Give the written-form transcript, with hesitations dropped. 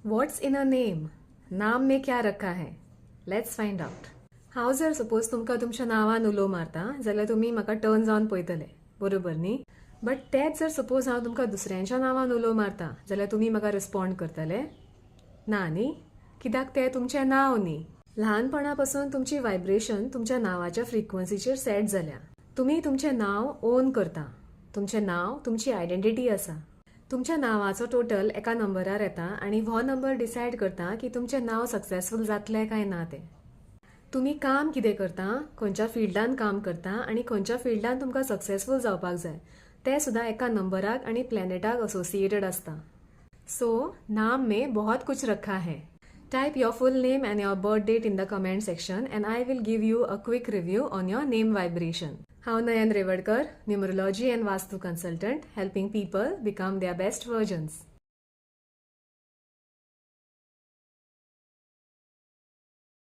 What's in a name? नाम में क्या रखा है? Let's find out. हांव जर सपोज तुमकां तुमच्या नांवान उलो मारता जाल्यार तुमी म्हाका टर्न जावन पळयतले, बरोबर न्ही? बट तेच जर सपोज हांव तुमकां दुसऱ्यांच्या नांवान उलो मारता जाल्यार तुमी म्हाका रिस्पॉन्ड करतले? ना न्ही? कित्याक तें तुमचें नांव न्ही. ल्हानपणा पासून तुमची व्हायब्रेशन तुमच्या नांवाच्या फ्रिक्वन्सीचेर सेट जाल्या. तुमी तुमचें नांव ओन करता. तुमचें नांव तुमची आयडेंटिटी आसा. तुमच्या नांवाचो टोटल एका नंबरार येता आनी हो नंबर डिसायड करता की तुमचें नांव सक्सेसफूल जातलें काय ना तें. तुमी काम कितें करता, खंयच्या फिल्डान काम करता आनी खंयच्या फिल्डान तुमकां सक्सेसफूल जावपाक जाय तें सुद्दां एका नंबराक आनी प्लॅनेटाक असोसिएटेड आसता. सो नाम में बहुत कुछ रखा है. Type your full name and your birth date in the comment section and I will give you a quick review on your name vibration. हांव नयन रेवडकर, numerology and Vastu consultant, helping people become their best versions.